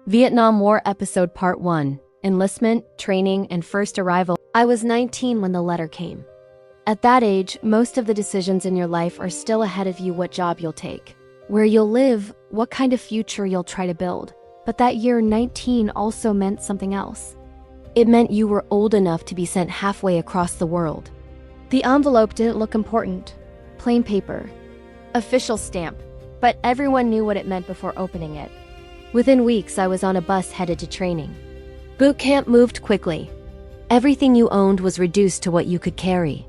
Vietnam War Episode Part 1, Enlistment, Training, and First Arrival. I was 19 when the letter came. At that age, most of the decisions in your life are still ahead of you: what job you'll take, where you'll live, what kind of future you'll try to build. But that year, 19, also meant something else. It meant you were old enough to be sent halfway across the world. The envelope didn't look important. Plain paper. Official stamp. But everyone knew what it meant before opening it. Within weeks, I was on a bus headed to training. Boot camp moved quickly. Everything you owned was reduced to what you could carry.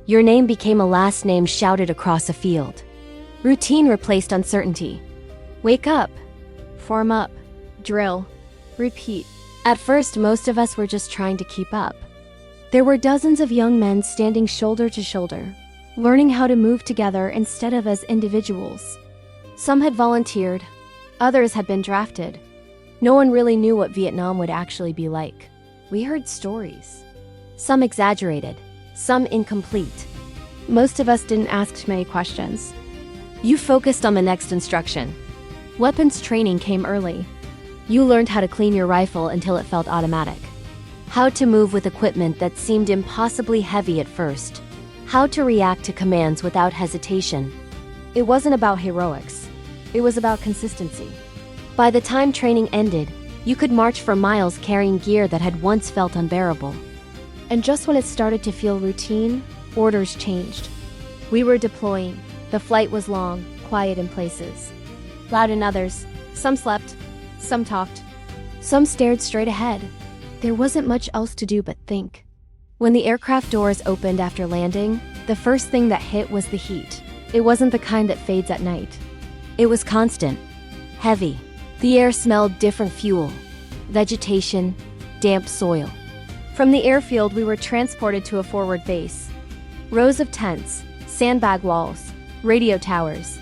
Your name became a last name shouted across a field. Routine replaced uncertainty. Wake up. Form up. Drill. Repeat. At first, most of us were just trying to keep up. There were dozens of young men standing shoulder to shoulder, learning how to move together instead of as individuals. Some had volunteered. Others had been drafted. No one really knew what Vietnam would actually be like. We heard stories. Some exaggerated, some incomplete. Most of us didn't ask many questions. You focused on the next instruction. Weapons training came early. You learned how to clean your rifle until it felt automatic. How to move with equipment that seemed impossibly heavy at first. How to react to commands without hesitation. It wasn't about heroics. It was about consistency. By the time training ended, you could march for miles carrying gear that had once felt unbearable. And just when it started to feel routine, orders changed. We were deploying. The flight was long, quiet in places, loud in others. Some slept, some talked, some stared straight ahead. There wasn't much else to do but think. When the aircraft doors opened after landing, the first thing that hit was the heat. It wasn't the kind that fades at night. It was constant, heavy. The air smelled different fuel, vegetation, damp soil. From the airfield, we were transported to a forward base. Rows of tents, sandbag walls, radio towers.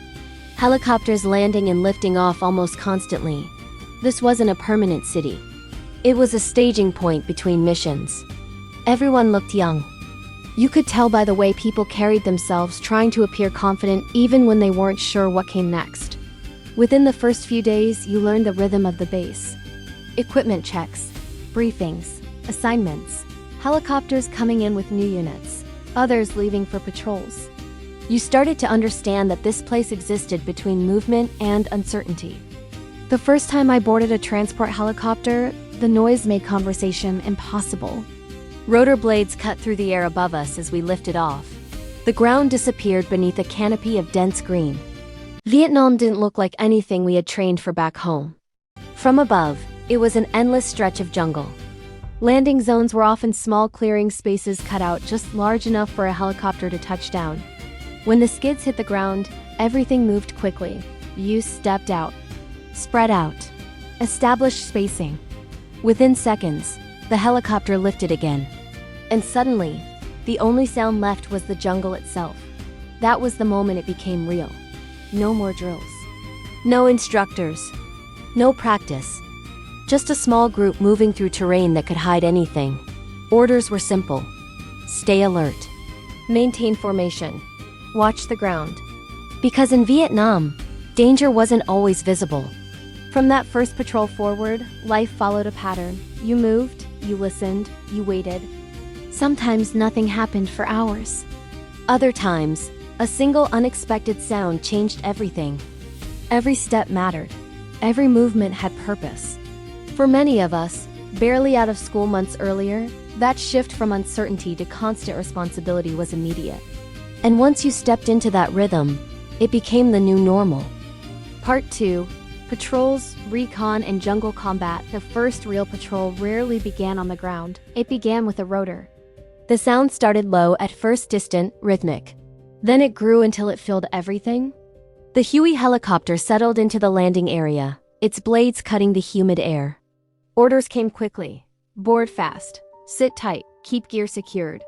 Helicopters landing and lifting off almost constantly. This wasn't a permanent city. It was a staging point between missions. Everyone looked young. You could tell by the way people carried themselves, trying to appear confident even when they weren't sure what came next. Within the first few days, you learned the rhythm of the base. Equipment checks, briefings, assignments, helicopters coming in with new units, others leaving for patrols. You started to understand that this place existed between movement and uncertainty. The first time I boarded a transport helicopter, the noise made conversation impossible. Rotor blades cut through the air above us as we lifted off. The ground disappeared beneath a canopy of dense green. Vietnam didn't look like anything we had trained for back home. From above, it was an endless stretch of jungle. Landing zones were often small clearing spaces cut out just large enough for a helicopter to touch down. When the skids hit the ground, everything moved quickly. You stepped out, spread out, established spacing. Within seconds, the helicopter lifted again. And suddenly, the only sound left was the jungle itself. That was the moment it became real. No more drills. No instructors. No practice. Just a small group moving through terrain that could hide anything. Orders were simple. Stay alert. Maintain formation. Watch the ground. Because in Vietnam, danger wasn't always visible. From that first patrol forward, life followed a pattern. You moved, you listened, you waited. Sometimes nothing happened for hours. Other times, a single unexpected sound changed everything. Every step mattered. Every movement had purpose. For many of us, barely out of school months earlier, that shift from uncertainty to constant responsibility was immediate. And once you stepped into that rhythm, it became the new normal. Part 2. Patrols, recon, and jungle combat. The first real patrol rarely began on the ground. It began with a rotor. The sound started low, at first distant, rhythmic. Then it grew until it filled everything. The Huey helicopter settled into the landing area, its blades cutting the humid air. Orders came quickly. Board fast. Sit tight. Keep gear secured.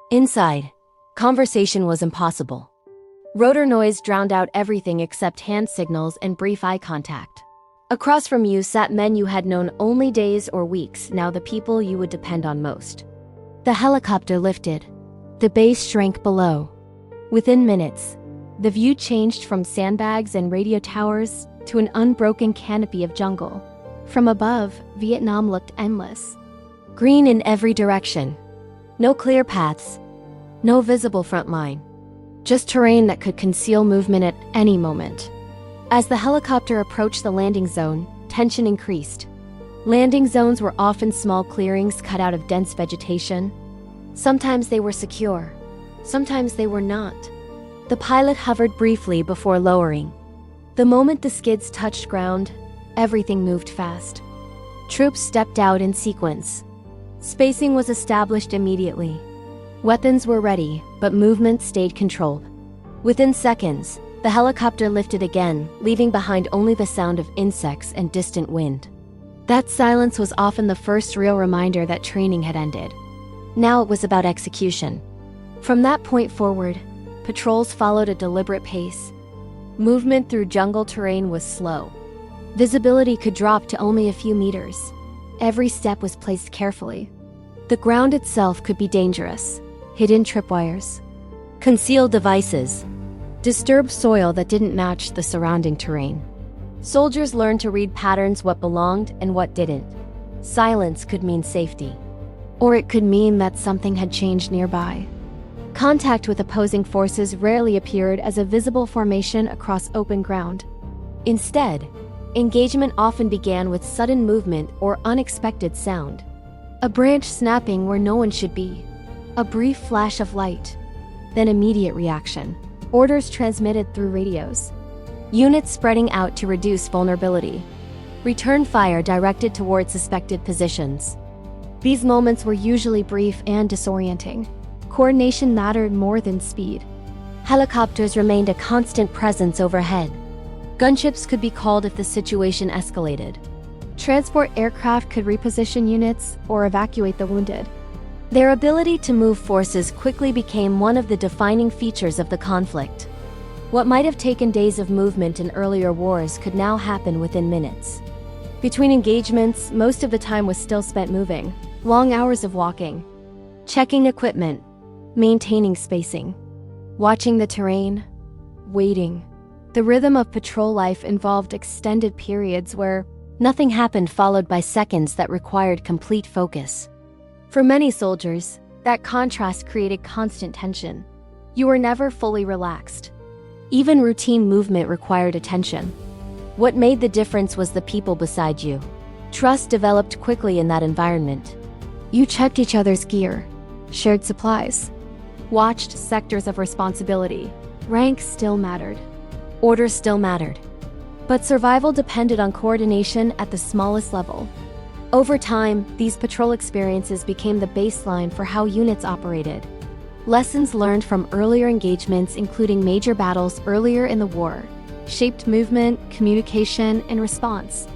Inside, conversation was impossible. Rotor noise drowned out everything except hand signals and brief eye contact. Across from you sat men you had known only days or weeks, now the people you would depend on most. The helicopter lifted. The base shrank below. Within minutes, the view changed from sandbags and radio towers to an unbroken canopy of jungle. From above, Vietnam looked endless. Green in every direction. No clear paths. No visible front line. Just terrain that could conceal movement at any moment. As the helicopter approached the landing zone, tension increased. Landing zones were often small clearings cut out of dense vegetation. Sometimes they were secure. Sometimes they were not. The pilot hovered briefly before lowering. The moment the skids touched ground, everything moved fast. Troops stepped out in sequence. Spacing was established immediately. Weapons were ready, but movement stayed controlled. Within seconds, the helicopter lifted again, leaving behind only the sound of insects and distant wind. That silence was often the first real reminder that training had ended. Now it was about execution. From that point forward, patrols followed a deliberate pace. Movement through jungle terrain was slow. Visibility could drop to only a few meters. Every step was placed carefully. The ground itself could be dangerous. Hidden tripwires, concealed devices, disturbed soil that didn't match the surrounding terrain. Soldiers learned to read patterns, what belonged and what didn't. Silence could mean safety, or it could mean that something had changed nearby. Contact with opposing forces rarely appeared as a visible formation across open ground. Instead, engagement often began with sudden movement or unexpected sound. A branch snapping where no one should be. A brief flash of light. Then immediate reaction. Orders transmitted through radios. Units spreading out to reduce vulnerability. Return fire directed toward suspected positions. These moments were usually brief and disorienting. Coordination mattered more than speed. Helicopters remained a constant presence overhead. Gunships could be called if the situation escalated. Transport aircraft could reposition units or evacuate the wounded. Their ability to move forces quickly became one of the defining features of the conflict. What might have taken days of movement in earlier wars could now happen within minutes. Between engagements, most of the time was still spent moving. Long hours of walking, checking equipment, maintaining spacing, watching the terrain, waiting. The rhythm of patrol life involved extended periods where nothing happened, followed by seconds that required complete focus. For many soldiers, that contrast created constant tension. You were never fully relaxed. Even routine movement required attention. What made the difference was the people beside you. Trust developed quickly in that environment. You checked each other's gear, shared supplies, watched sectors of responsibility. Rank still mattered. Orders still mattered. But survival depended on coordination at the smallest level. Over time, these patrol experiences became the baseline for how units operated. Lessons learned from earlier engagements, including major battles earlier in the war, shaped movement, communication, and response.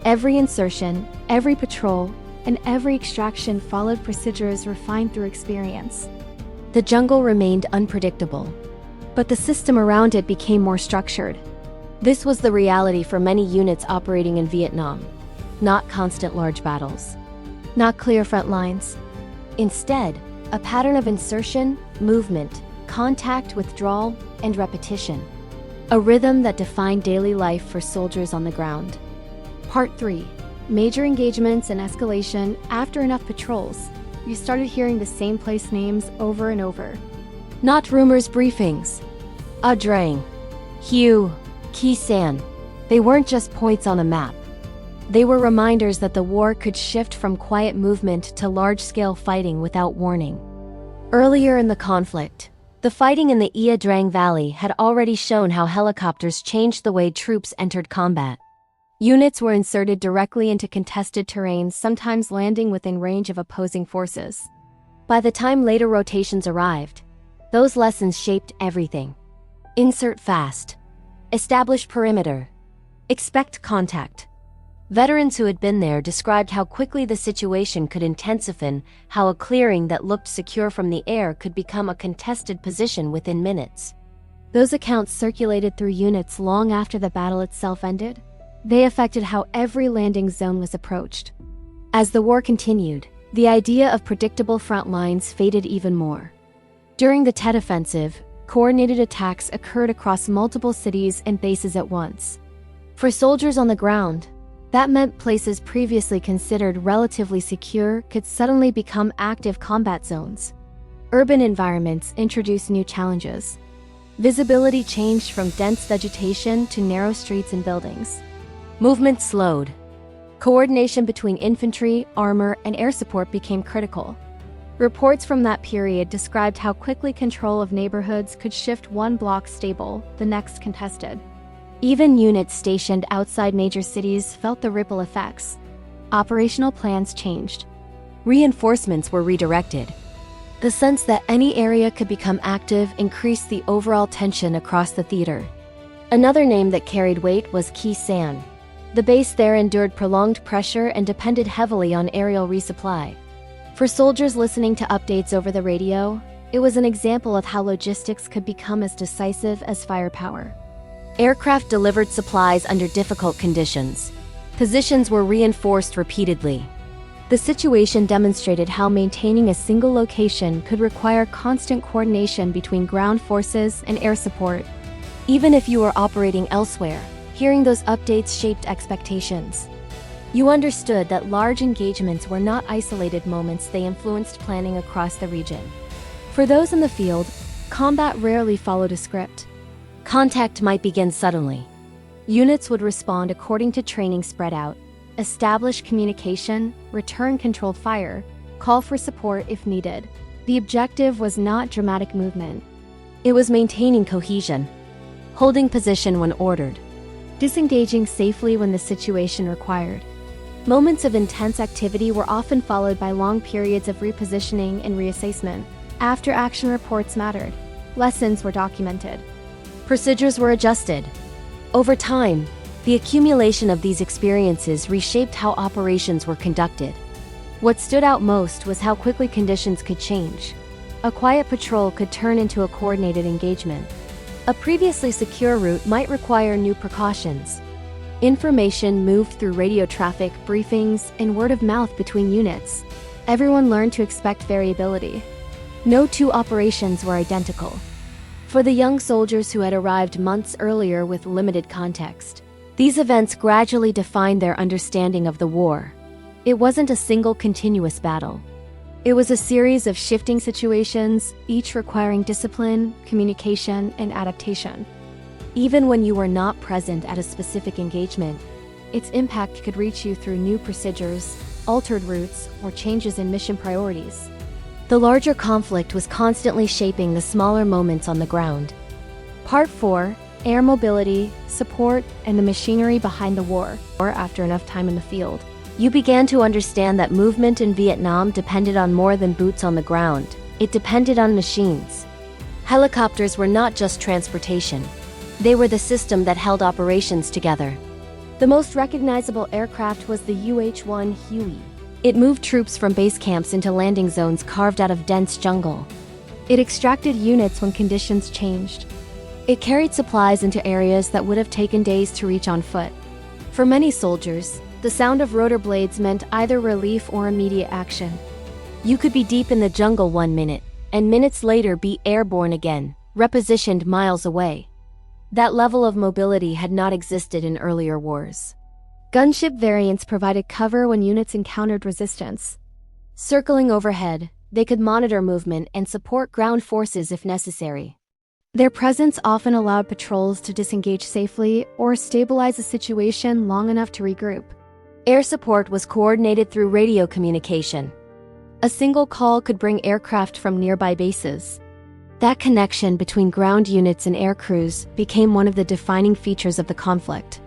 Every insertion, every patrol, and every extraction followed procedures refined through experience. The jungle remained unpredictable, but the system around it became more structured. This was the reality for many units operating in Vietnam. Not constant large battles. Not clear front lines. Instead, a pattern of insertion, movement, contact, withdrawal, and repetition. A rhythm that defined daily life for soldiers on the ground. Part 3. Major engagements and escalation. After enough patrols, you started hearing the same place names over and over. Not rumors, briefings. Adrang, Hue, Khe Sanh. They weren't just points on a map. They were reminders that the war could shift from quiet movement to large-scale fighting without warning. Earlier in the conflict, the fighting in the Ia Drang Valley had already shown how helicopters changed the way troops entered combat. Units were inserted directly into contested terrains, sometimes landing within range of opposing forces. By the time later rotations arrived, those lessons shaped everything. Insert fast. Establish perimeter. Expect contact. Veterans who had been there described how quickly the situation could intensify, how a clearing that looked secure from the air could become a contested position within minutes. Those accounts circulated through units long after the battle itself ended. They affected how every landing zone was approached. As the war continued, the idea of predictable front lines faded even more. During the Tet Offensive, coordinated attacks occurred across multiple cities and bases at once. For soldiers on the ground, That meant places previously considered relatively secure could suddenly become active combat zones. Urban environments introduced new challenges. Visibility changed from dense vegetation to narrow streets and buildings. Movement slowed. Coordination between infantry, armor, and air support became critical. Reports from that period described how quickly control of neighborhoods could shift one block stable, the next contested. Even units stationed outside major cities felt the ripple effects. Operational plans changed. Reinforcements were redirected. The sense that any area could become active increased the overall tension across the theater. Another name that carried weight was Kisan. The base there endured prolonged pressure and depended heavily on aerial resupply. For soldiers listening to updates over the radio, it was an example of how logistics could become as decisive as firepower. Aircraft delivered supplies under difficult conditions. Positions were reinforced repeatedly. The situation demonstrated how maintaining a single location could require constant coordination between ground forces and air support. Even if you were operating elsewhere, hearing those updates shaped expectations. You understood that large engagements were not isolated moments, they influenced planning across the region. For those in the field, combat rarely followed a script. Contact might begin suddenly. Units would respond according to training spread out, establish communication, return controlled fire, call for support if needed. The objective was not dramatic movement. It was maintaining cohesion, holding position when ordered, disengaging safely when the situation required. Moments of intense activity were often followed by long periods of repositioning and reassessment. After action reports mattered. Lessons were documented. Procedures were adjusted. Over time, the accumulation of these experiences reshaped how operations were conducted. What stood out most was how quickly conditions could change. A quiet patrol could turn into a coordinated engagement. A previously secure route might require new precautions. Information moved through radio traffic, briefings, and word of mouth between units. Everyone learned to expect variability. No two operations were identical. For the young soldiers who had arrived months earlier with limited context, these events gradually defined their understanding of the war. It wasn't a single continuous battle. It was a series of shifting situations, each requiring discipline, communication, and adaptation. Even when you were not present at a specific engagement, its impact could reach you through new procedures, altered routes, or changes in mission priorities. The larger conflict was constantly shaping the smaller moments on the ground. Part 4, Air Mobility, Support, and the Machinery Behind the War. After enough time in the field, you began to understand that movement in Vietnam depended on more than boots on the ground. It depended on machines. Helicopters were not just transportation. They were the system that held operations together. The most recognizable aircraft was the UH-1 Huey. It moved troops from base camps into landing zones carved out of dense jungle. It extracted units when conditions changed. It carried supplies into areas that would have taken days to reach on foot. For many soldiers, the sound of rotor blades meant either relief or immediate action. You could be deep in the jungle 1 minute, and minutes later be airborne again, repositioned miles away. That level of mobility had not existed in earlier wars. Gunship variants provided cover when units encountered resistance. Circling overhead, they could monitor movement and support ground forces if necessary. Their presence often allowed patrols to disengage safely or stabilize a situation long enough to regroup. Air support was coordinated through radio communication. A single call could bring aircraft from nearby bases. That connection between ground units and air crews became one of the defining features of the conflict.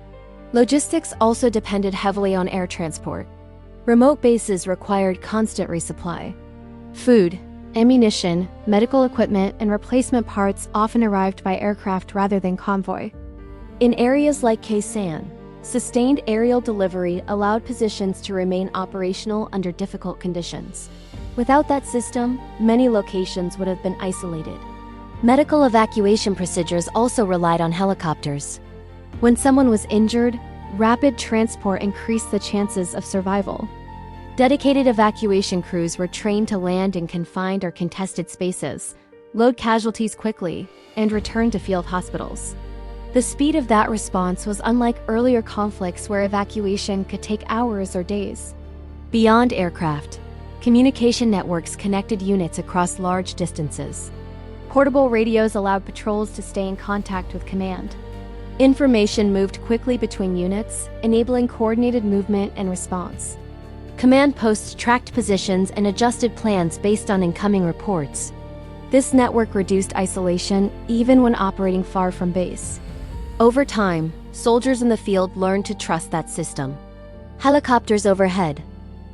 Logistics also depended heavily on air transport. Remote bases required constant resupply. Food, ammunition, medical equipment, and replacement parts often arrived by aircraft rather than convoy. In areas like Khe Sanh, sustained aerial delivery allowed positions to remain operational under difficult conditions. Without that system, many locations would have been isolated. Medical evacuation procedures also relied on helicopters. When someone was injured, rapid transport increased the chances of survival. Dedicated evacuation crews were trained to land in confined or contested spaces, load casualties quickly, and return to field hospitals. The speed of that response was unlike earlier conflicts where evacuation could take hours or days. Beyond aircraft, communication networks connected units across large distances. Portable radios allowed patrols to stay in contact with command. Information moved quickly between units, enabling coordinated movement and response. Command posts tracked positions and adjusted plans based on incoming reports. This network reduced isolation even when operating far from base. Over time, soldiers in the field learned to trust that system. Helicopters overhead,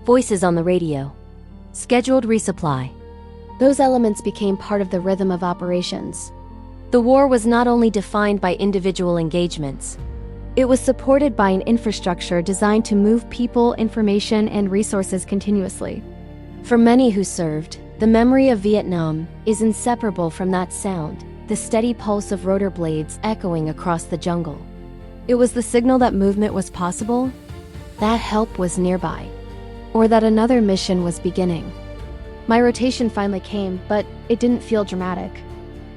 voices on the radio, scheduled resupply. Those elements became part of the rhythm of operations. The war was not only defined by individual engagements, it was supported by an infrastructure designed to move people, information, and resources continuously. For many who served, the memory of Vietnam is inseparable from that sound, the steady pulse of rotor blades echoing across the jungle. It was the signal that movement was possible, that help was nearby, or that another mission was beginning. My rotation finally came, but it didn't feel dramatic.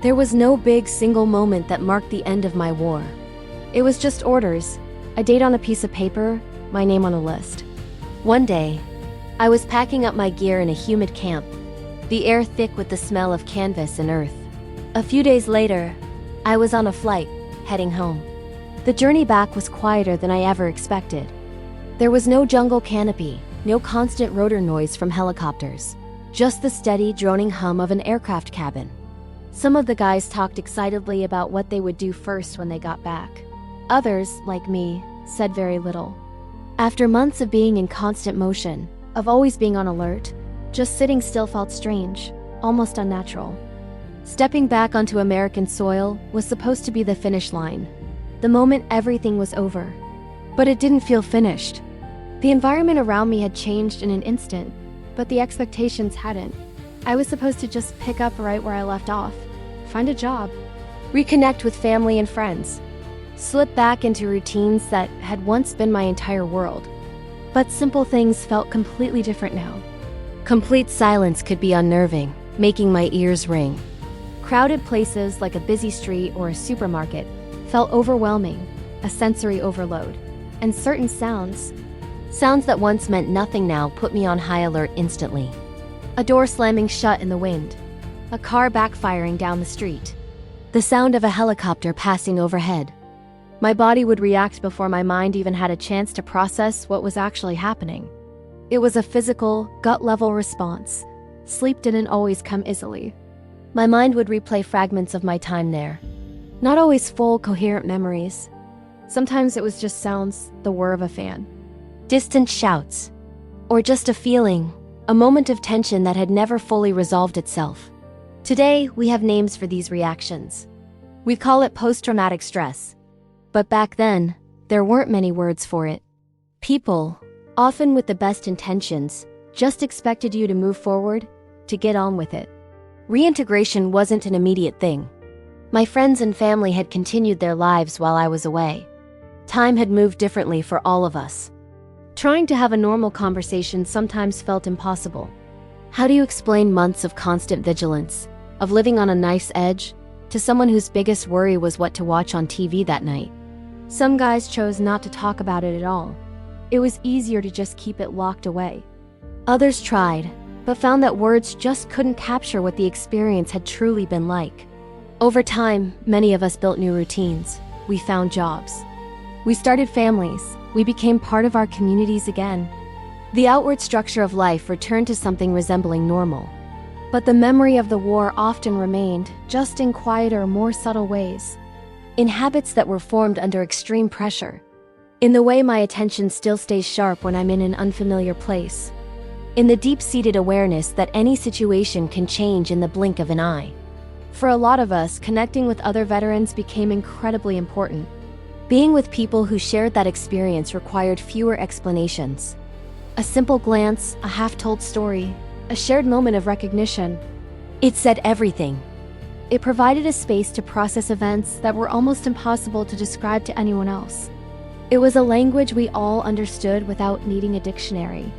There was no big single moment that marked the end of my war. It was just orders, a date on a piece of paper, my name on a list. One day, I was packing up my gear in a humid camp, the air thick with the smell of canvas and earth. A few days later, I was on a flight, heading home. The journey back was quieter than I ever expected. There was no jungle canopy, no constant rotor noise from helicopters, just the steady, droning hum of an aircraft cabin. Some of the guys talked excitedly about what they would do first when they got back. Others, like me, said very little. After months of being in constant motion, of always being on alert, just sitting still felt strange, almost unnatural. Stepping back onto American soil was supposed to be the finish line, the moment everything was over. But it didn't feel finished. The environment around me had changed in an instant, but the expectations hadn't. I was supposed to just pick up right where I left off, find a job, reconnect with family and friends, slip back into routines that had once been my entire world. But simple things felt completely different now. Complete silence could be unnerving, making my ears ring. Crowded places like a busy street or a supermarket felt overwhelming, a sensory overload. And certain sounds that once meant nothing now put me on high alert instantly. A door slamming shut in the wind, a car backfiring down the street, the sound of a helicopter passing overhead. My body would react before my mind even had a chance to process what was actually happening. It was a physical, gut-level response. Sleep didn't always come easily. My mind would replay fragments of my time there. Not always full, coherent memories. Sometimes it was just sounds, the whir of a fan, distant shouts, or just a feeling, a moment of tension that had never fully resolved itself. Today, we have names for these reactions. We call it post-traumatic stress. But back then, there weren't many words for it. People, often with the best intentions, just expected you to move forward, to get on with it. Reintegration wasn't an immediate thing. My friends and family had continued their lives while I was away. Time had moved differently for all of us. Trying to have a normal conversation sometimes felt impossible. How do you explain months of constant vigilance, of living on a knife's edge, to someone whose biggest worry was what to watch on TV that night? Some guys chose not to talk about it at all. It was easier to just keep it locked away. Others tried, but found that words just couldn't capture what the experience had truly been like. Over time, many of us built new routines. We found jobs. We started families. We became part of our communities again. The outward structure of life returned to something resembling normal. But the memory of the war often remained, just in quieter, more subtle ways. In habits that were formed under extreme pressure. In the way my attention still stays sharp when I'm in an unfamiliar place. In the deep-seated awareness that any situation can change in the blink of an eye. For a lot of us, connecting with other veterans became incredibly important. Being with people who shared that experience required fewer explanations. A simple glance, a half-told story, a shared moment of recognition. It said everything. It provided a space to process events that were almost impossible to describe to anyone else. It was a language we all understood without needing a dictionary.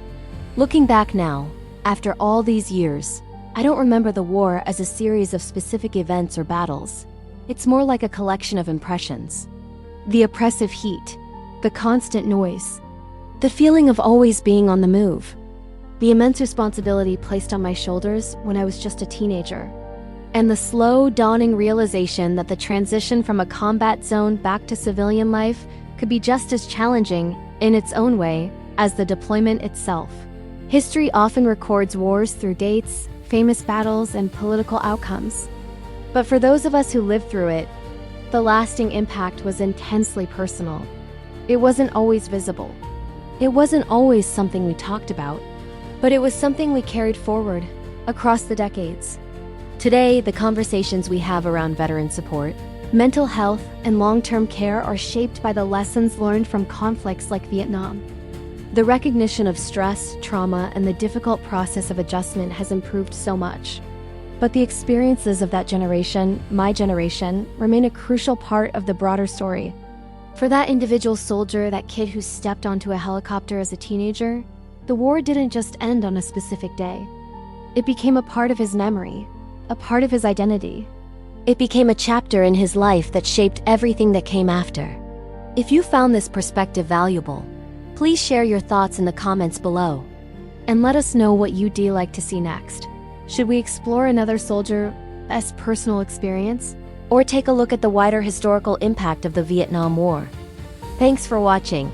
Looking back now, after all these years, I don't remember the war as a series of specific events or battles. It's more like a collection of impressions. The oppressive heat, the constant noise, the feeling of always being on the move, the immense responsibility placed on my shoulders when I was just a teenager, and the slow dawning realization that the transition from a combat zone back to civilian life could be just as challenging in its own way as the deployment itself. History often records wars through dates, famous battles, and political outcomes. But for those of us who lived through it, the lasting impact was intensely personal. It wasn't always visible. It wasn't always something we talked about, but it was something we carried forward across the decades. Today, the conversations we have around veteran support, mental health, and long-term care are shaped by the lessons learned from conflicts like Vietnam. The recognition of stress, trauma, and the difficult process of adjustment has improved so much. But the experiences of that generation, my generation, remain a crucial part of the broader story. For that individual soldier, that kid who stepped onto a helicopter as a teenager, the war didn't just end on a specific day. It became a part of his memory, a part of his identity. It became a chapter in his life that shaped everything that came after. If you found this perspective valuable, please share your thoughts in the comments below, and let us know what you'd like to see next. Should we explore another soldier's personal experience, or take a look at the wider historical impact of the Vietnam War? Thanks for watching.